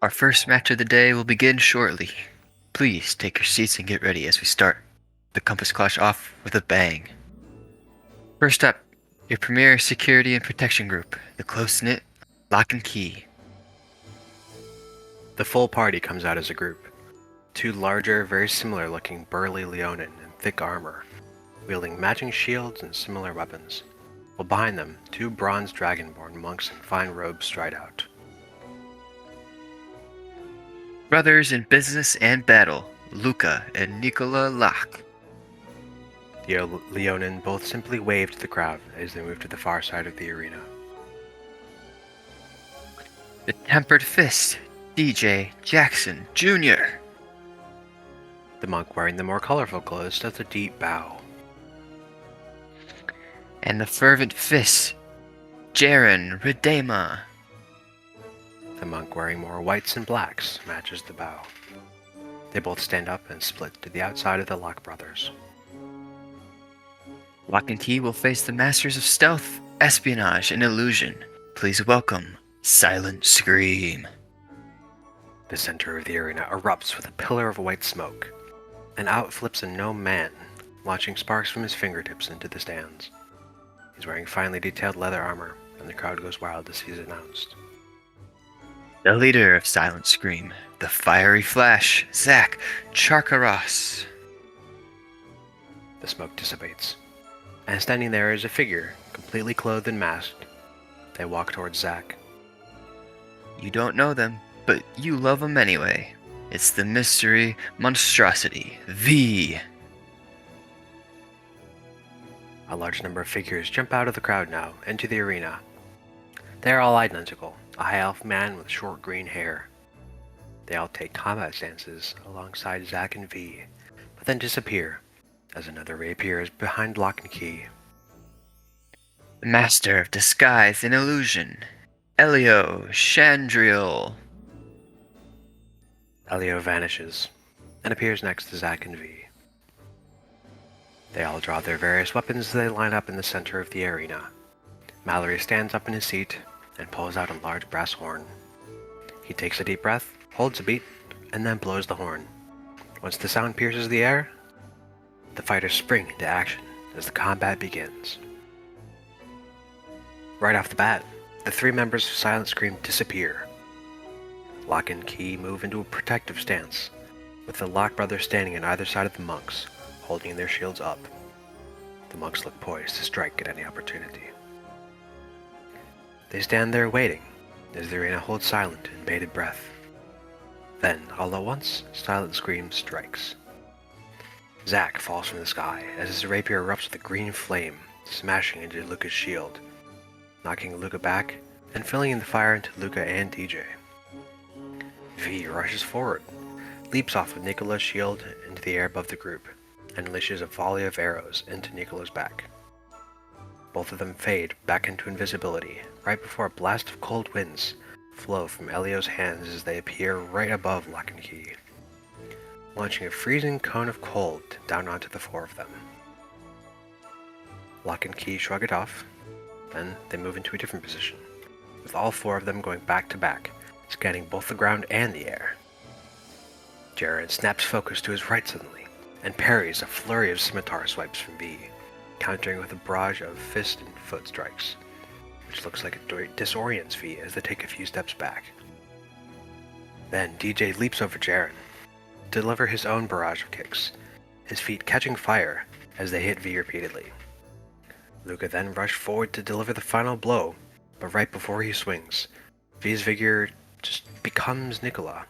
Our first match of the day will begin shortly. Please take your seats and get ready as we start the Compass Clash off with a bang. First up, your premier security and protection group, the close-knit Lock and Key. The full party comes out as a group. Two larger, very similar-looking burly Leonin in thick armor, wielding matching shields and similar weapons, while behind them, two bronze dragonborn monks in fine robes stride out. Brothers in business and battle, Luca and Nikola Lach. The Leonin both simply wave to the crowd as they move to the far side of the arena. The Tempered Fist, DJ Jackson Jr. The monk wearing the more colorful clothes does a deep bow. And the Fervent Fist, Jaren Redema. The monk wearing more whites and blacks matches the bow. They both stand up and split to the outside of the Lock brothers. Lock and Key will face the Masters of Stealth, Espionage, and Illusion. Please welcome Silent Scream. The center of the arena erupts with a pillar of white smoke, and out flips a gnome man, launching sparks from his fingertips into the stands. He's wearing finely detailed leather armor, and the crowd goes wild as he's announced. The leader of Silent Scream, the Fiery Flash, Zach Charkaros. The smoke dissipates, and standing there is a figure, completely clothed and masked. They walk towards Zach. You don't know them, but you love them anyway. It's the mystery monstrosity, V. A large number of figures jump out of the crowd now, into the arena. They are all identical, a high elf man with short green hair. They all take combat stances alongside Zach and V, but then disappear, as another reappears behind Lock and Key. The master of disguise and illusion, Elio Chandriel. Elio vanishes, and appears next to Zach and V. They all draw their various weapons as they line up in the center of the arena. Mallory stands up in his seat and pulls out a large brass horn. He takes a deep breath, holds a beat, and then blows the horn. Once the sound pierces the air, the fighters spring into action as the combat begins. Right off the bat, the three members of Silent Scream disappear. Lock and Key move into a protective stance, with the Lock brothers standing on either side of the monks, holding their shields up. The monks look poised to strike at any opportunity. They stand there waiting, as the arena holds silent in bated breath. Then, all at once, Silent Scream strikes. Zack falls from the sky as his rapier erupts with a green flame, smashing into Luca's shield, knocking Luca back and filling in the fire into Luca and DJ. V rushes forward, leaps off of Nicola's shield into the air above the group, and unleashes a volley of arrows into Nicola's back. Both of them fade back into invisibility, right before a blast of cold winds flow from Elio's hands as they appear right above Lock and Key, launching a freezing cone of cold down onto the four of them. Lock and Key shrug it off, then they move into a different position, with all four of them going back to back, scanning both the ground and the air. Jaren snaps focus to his right suddenly, and parries a flurry of scimitar swipes from V, countering with a barrage of fist and foot strikes, which looks like it disorients V as they take a few steps back. Then DJ leaps over Jaren, to deliver his own barrage of kicks, his feet catching fire as they hit V repeatedly. Luca then rushed forward to deliver the final blow, but right before he swings, V's figure just becomes Nicola,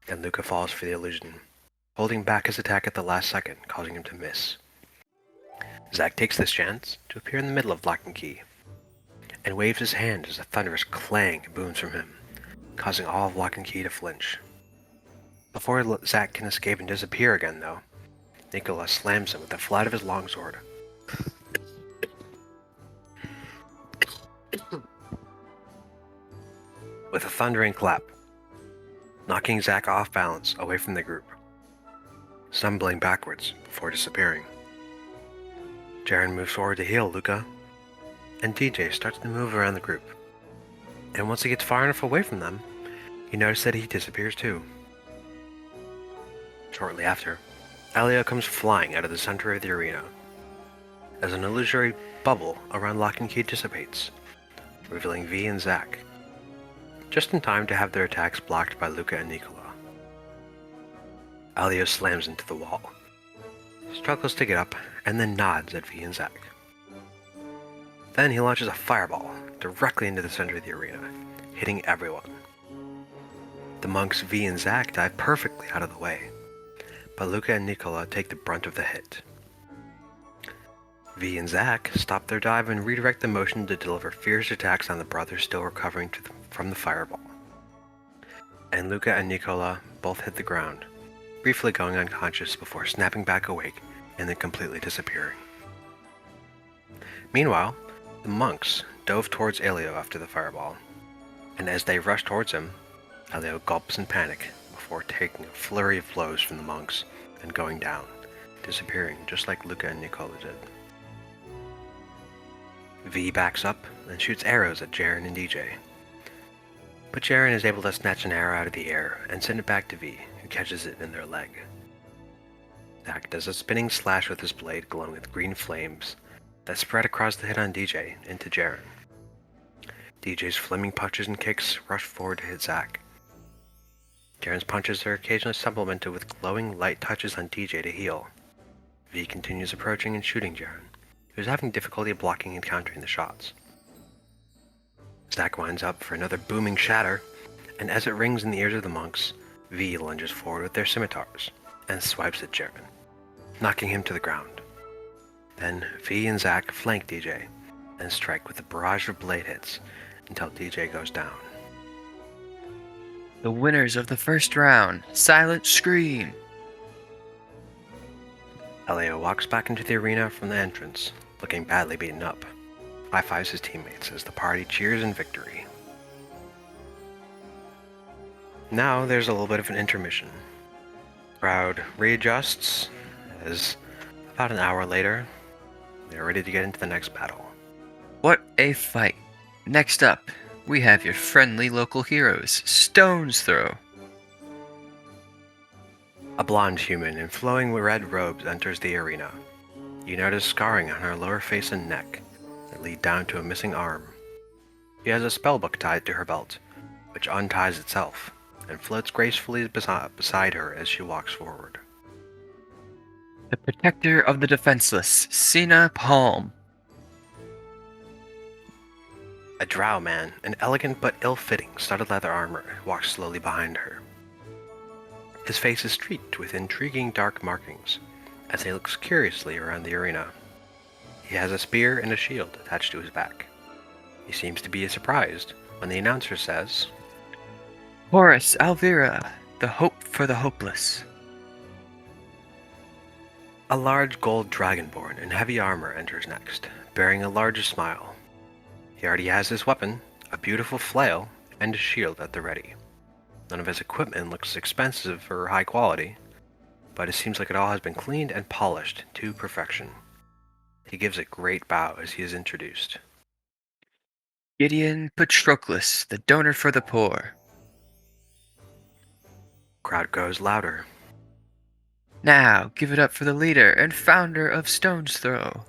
and Luca falls for the illusion, holding back his attack at the last second, causing him to miss. Zack takes this chance to appear in the middle of Lock and Key, and waves his hand as a thunderous clang booms from him, causing all of Lock and Key to flinch. Before Zack can escape and disappear again, though, Nicola slams him with the flat of his longsword. With a thundering clap, knocking Zack off balance away from the group, stumbling backwards before disappearing. Jaren moves forward to heal Luca, and DJ starts to move around the group. And once he gets far enough away from them, You notice that he disappears too. Shortly after, Elio comes flying out of the center of the arena as an illusory bubble around Lock and Key dissipates, revealing V and Zack, just in time to have their attacks blocked by Luca and Nicola. Elio slams into the wall, struggles to get up, and then nods at V and Zack. Then he launches a fireball directly into the center of the arena, hitting everyone. The monks V and Zack dive perfectly out of the way, but Luca and Nicola take the brunt of the hit. V and Zack stop their dive and redirect the motion to deliver fierce attacks on the brothers still recovering from the fireball. And Luca and Nicola both hit the ground, briefly going unconscious before snapping back awake and then completely disappearing. Meanwhile, the monks dove towards Elio after the fireball, and as they rushed towards him, Elio gulps in panic before taking a flurry of blows from the monks and going down, disappearing just like Luca and Nicola did. V backs up and shoots arrows at Jaren and DJ, but Jaren is able to snatch an arrow out of the air and send it back to V, who catches it in their leg. Zack does a spinning slash with his blade glowing with green flames that spread across the hit on DJ into Jaren. DJ's flaming punches and kicks rush forward to hit Zack. Jaren's punches are occasionally supplemented with glowing light touches on DJ to heal. V continues approaching and shooting Jaren, who's having difficulty blocking and countering the shots. Zack winds up for another booming shatter, and as it rings in the ears of the monks, V lunges forward with their scimitars and swipes at Jaren, knocking him to the ground. Then V and Zack flank DJ and strike with a barrage of blade hits until DJ goes down. The winners of the first round, Silent Scream. Elio walks back into the arena from the entrance, looking badly beaten up. High-fives his teammates as the party cheers in victory. Now there's a little bit of an intermission. Crowd readjusts as about an hour later, they're ready to get into the next battle. What a fight. Next up, we have your friendly local heroes, Stone's Throw. A blonde human in flowing red robes enters the arena. You notice scarring on her lower face and neck that lead down to a missing arm. She has a spellbook tied to her belt, which unties itself and floats gracefully beside her as she walks forward. The protector of the defenseless, Sina Palm. A drow man in elegant but ill-fitting studded leather armor walks slowly behind her. His face is streaked with intriguing dark markings as he looks curiously around the arena. He has a spear and a shield attached to his back. He seems to be surprised when the announcer says, Horus Alvira, the hope for the hopeless. A large gold dragonborn in heavy armor enters next, bearing a large smile. He already has his weapon, a beautiful flail, and a shield at the ready. None of his equipment looks expensive or high quality, but it seems like it all has been cleaned and polished to perfection. He gives a great bow as he is introduced. Gideon Patroclus, the donor for the poor. Crowd goes louder. Now, give it up for the leader and founder of Stone's Throw.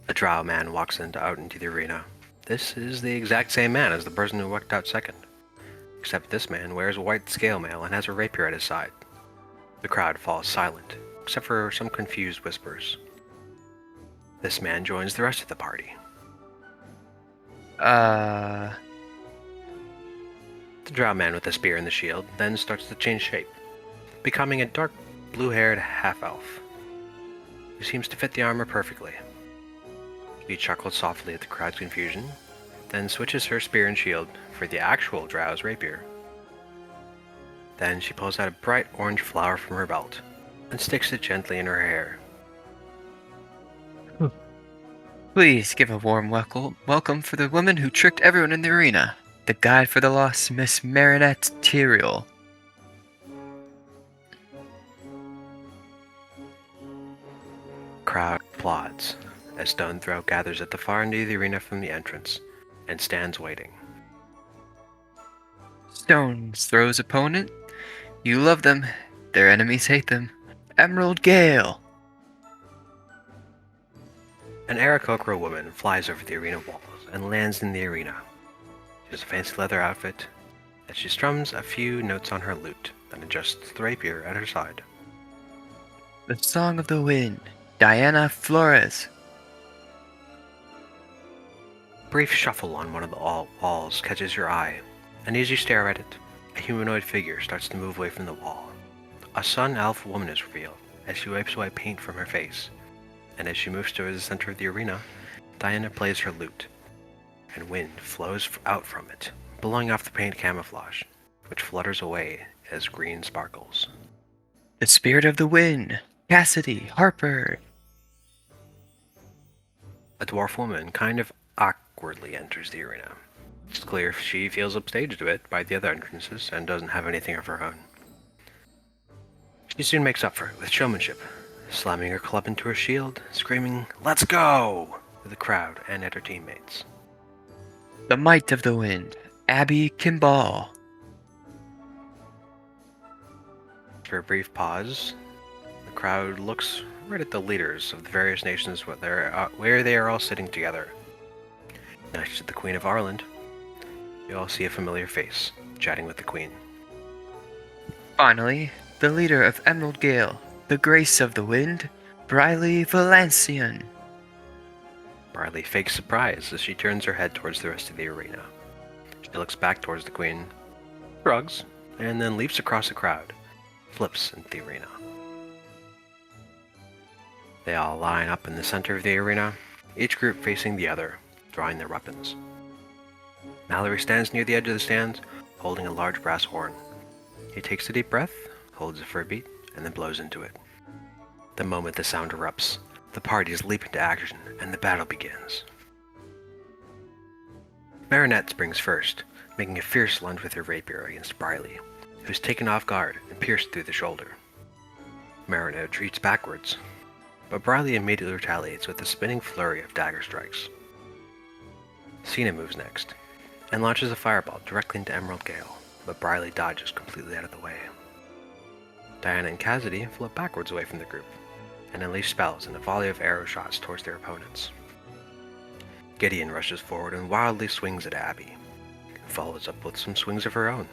A drow man walks out into the arena. This is the exact same man as the person who walked out second, except this man wears a white scale mail and has a rapier at his side. The crowd falls silent, except for some confused whispers. This man joins the rest of the party. Uh, The drow man with the spear and the shield then starts to change shape, becoming a dark blue-haired half-elf, who seems to fit the armor perfectly. She chuckles softly at the crowd's confusion, then switches her spear and shield for the actual drow's rapier. Then she pulls out a bright orange flower from her belt and sticks it gently in her hair. Please give a warm welcome for the woman who tricked everyone in the arena, the guide for the lost Miss Marinette Tyrael. Crowd applauds as Stone Throw gathers at the far end of the arena from the entrance and stands waiting. Stones throws opponent. You love them. Their enemies hate them. Emerald Gale. An Aarakocra woman flies over the arena walls and lands in the arena. She has a fancy leather outfit as she strums a few notes on her lute and adjusts the rapier at her side. The Song of the Wind. Diana Flores. A brief shuffle on one of the walls catches your eye, and as you stare at it, a humanoid figure starts to move away from the wall. A sun elf woman is revealed as she wipes away paint from her face, and as she moves to the center of the arena, Diana plays her lute, and wind flows out from it, blowing off the paint camouflage, which flutters away as green sparkles. The Spirit of the Wind. Cassidy Harper. A dwarf woman kind of awkwardly enters the arena. It's clear she feels upstaged a bit by the other entrances and doesn't have anything of her own. She soon makes up for it with showmanship, slamming her club into her shield, screaming, "Let's go!" to the crowd and at her teammates. The Might of the Wind. Abby Kimball. For a brief pause, the crowd looks right at the leaders of the various nations where they are all sitting together. Next to the Queen of Ireland, you all see a familiar face, chatting with the Queen. Finally, the leader of Emerald Gale. The Grace of the Wind. Briley Valancian. Briley fakes surprise as she turns her head towards the rest of the arena. She looks back towards the Queen, shrugs, and then leaps across the crowd, flips into the arena. They all line up in the center of the arena, each group facing the other, drawing their weapons. Mallory stands near the edge of the stands, holding a large brass horn. He takes a deep breath, holds it for a beat, and then blows into it. The moment the sound erupts, the parties leap into action, and the battle begins. Marinette springs first, making a fierce lunge with her rapier against Briley, who's taken off guard and pierced through the shoulder. Marinette retreats backwards, but Briley immediately retaliates with a spinning flurry of dagger strikes. Cena moves next, and launches a fireball directly into Emerald Gale, but Briley dodges completely out of the way. Diana and Cassidy float backwards away from the group, and unleash spells in a volley of arrow shots towards their opponents. Gideon rushes forward and wildly swings at Abby, who follows up with some swings of her own.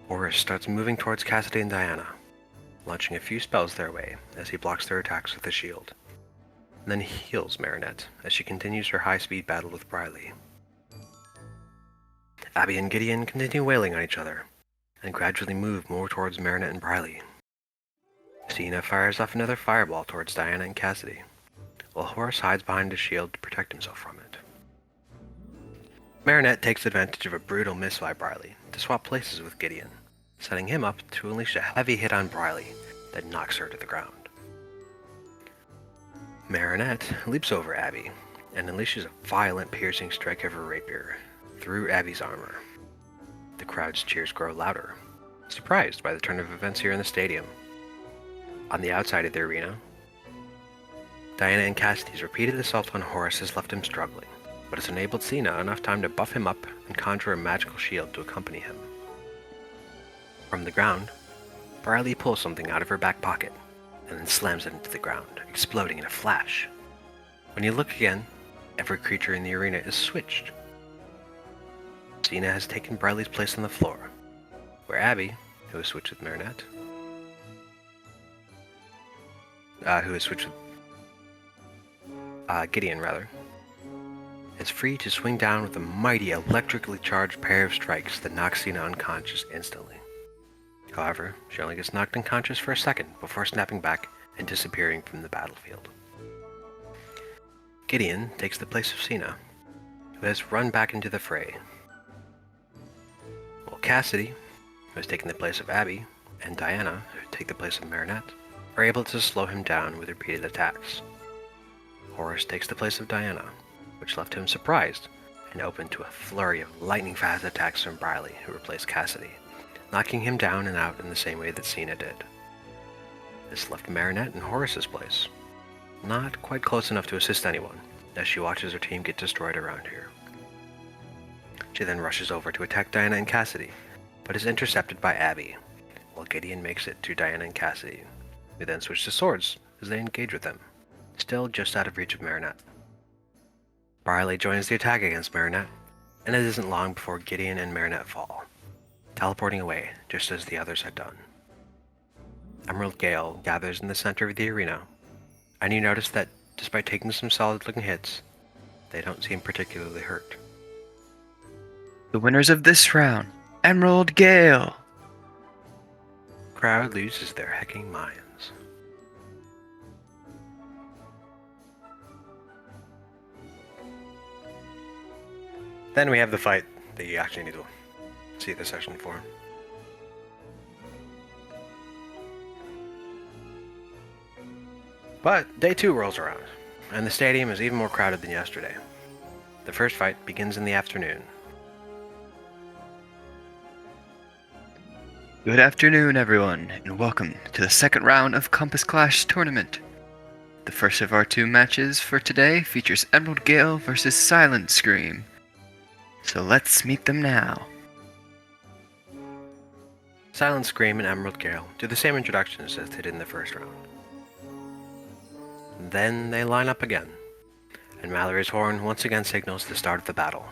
Horus starts moving towards Cassidy and Diana, launching a few spells their way as he blocks their attacks with a shield, and then heals Marinette as she continues her high-speed battle with Briley. Abby and Gideon continue wailing on each other, and gradually move more towards Marinette and Briley. Cena fires off another fireball towards Diana and Cassidy, while Horus hides behind a shield to protect himself from it. Marinette takes advantage of a brutal miss by Briley to swap places with Gideon, setting him up to unleash a heavy hit on Briley that knocks her to the ground. Marinette leaps over Abby and unleashes a violent piercing strike of her rapier through Abby's armor. The crowd's cheers grow louder, surprised by the turn of events here in the stadium. On the outside of the arena, Diana and Cassidy's repeated assault on Horus has left him struggling, but has enabled Cena enough time to buff him up and conjure a magical shield to accompany him. From the ground, Briley pulls something out of her back pocket, and then slams it into the ground, exploding in a flash. When you look again, every creature in the arena is switched. Cena has taken Briley's place on the floor, where Abby, who has switched with Marinette, Gideon, is free to swing down with a mighty electrically charged pair of strikes that knocks Cena unconscious instantly. However, she only gets knocked unconscious for a second before snapping back and disappearing from the battlefield. Gideon takes the place of Cena, who has run back into the fray, while Cassidy, who has taken the place of Abby, and Diana, who take the place of Marinette, are able to slow him down with repeated attacks. Horus takes the place of Diana, which left him surprised and open to a flurry of lightning-fast attacks from Briley, who replaced Cassidy, knocking him down and out in the same way that Cena did. This left Marinette in Horus's place, not quite close enough to assist anyone, as she watches her team get destroyed around here. She then rushes over to attack Diana and Cassidy, but is intercepted by Abby, while Gideon makes it to Diana and Cassidy. We then switch to swords as they engage with them, still just out of reach of Marinette. Briley joins the attack against Marinette, and it isn't long before Gideon and Marinette fall, teleporting away just as the others had done. Emerald Gale gathers in the center of the arena, and you notice that despite taking some solid-looking hits, they don't seem particularly hurt. The winners of this round, Emerald Gale. Crowd loses their hecking minds. Then we have the fight that you actually need to see the session for. But day 2 rolls around, and the stadium is even more crowded than yesterday. The first fight begins in the afternoon. Good afternoon, everyone, and welcome to the second round of Compass Clash Tournament. The first of our 2 matches for today features Emerald Gale versus Silent Scream. So let's meet them now. Silent Scream and Emerald Gale do the same introductions as they did in the first round. Then they line up again, and Mallory's horn once again signals the start of the battle.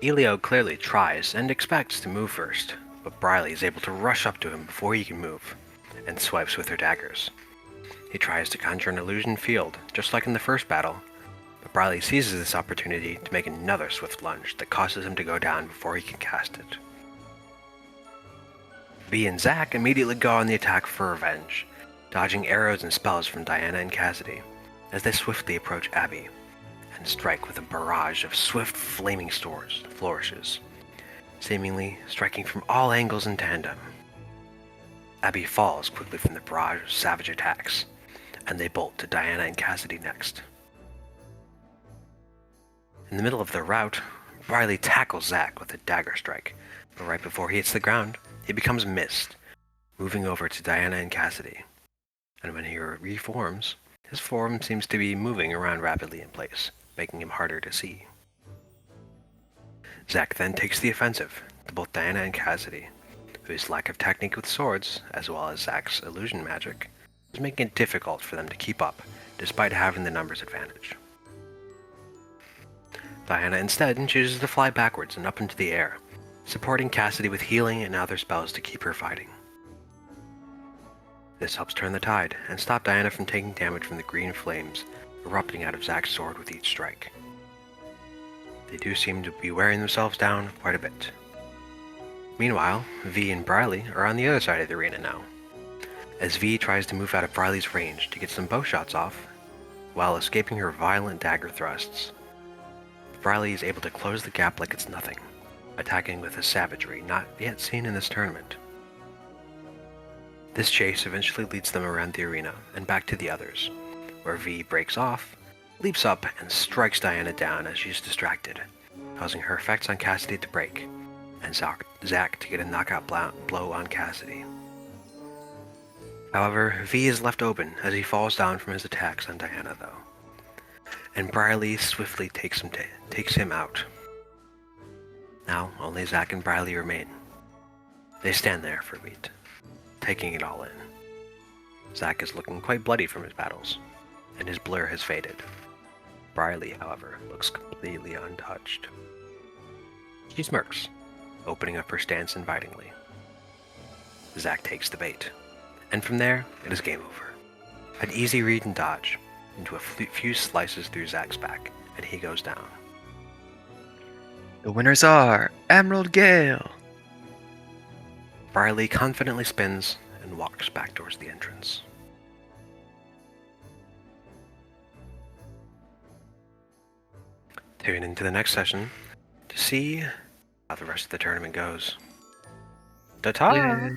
Elio clearly tries and expects to move first, but Briley is able to rush up to him before he can move, and swipes with her daggers. He tries to conjure an illusion field, just like in the first battle, but Briley seizes this opportunity to make another swift lunge that causes him to go down before he can cast it. V and Zack immediately go on the attack for revenge, dodging arrows and spells from Diana and Cassidy, as they swiftly approach Abby, and strike with a barrage of swift flaming flourishes, seemingly striking from all angles in tandem. Abby falls quickly from the barrage of savage attacks, and they bolt to Diana and Cassidy next. In the middle of their rout, Briley tackles Zack with a dagger strike, but right before he hits the ground, he becomes mist, moving over to Diana and Cassidy. And when he reforms, his form seems to be moving around rapidly in place, making him harder to see. Zack then takes the offensive to both Diana and Cassidy, whose lack of technique with swords, as well as Zack's illusion magic, is making it difficult for them to keep up, despite having the numbers advantage. Diana instead chooses to fly backwards and up into the air, supporting Cassidy with healing and other spells to keep her fighting. This helps turn the tide and stop Diana from taking damage from the green flames erupting out of Zack's sword with each strike. They do seem to be wearing themselves down quite a bit. Meanwhile, V and Briley are on the other side of the arena now, as V tries to move out of Briley's range to get some bow shots off, while escaping her violent dagger thrusts. Briley is able to close the gap like it's nothing, attacking with a savagery not yet seen in this tournament. This chase eventually leads them around the arena and back to the others, where V breaks off, leaps up, and strikes Diana down as she's distracted, causing her effects on Cassidy to break, and Zack to get a knockout blow on Cassidy. However, V is left open as he falls down from his attacks on Diana though, and Briley swiftly takes him out. Now, only Zack and Briley remain. They stand there for a beat, taking it all in. Zack is looking quite bloody from his battles, and his blur has faded. Briley, however, looks completely untouched. She smirks, opening up her stance invitingly. Zack takes the bait, and from there, it is game over. An easy read and dodge into a few slices through Zack's back, and he goes down. The winners are Emerald Gale. Briley confidently spins and walks back towards the entrance. Tune into the next session to see how the rest of the tournament goes. Ta-ta!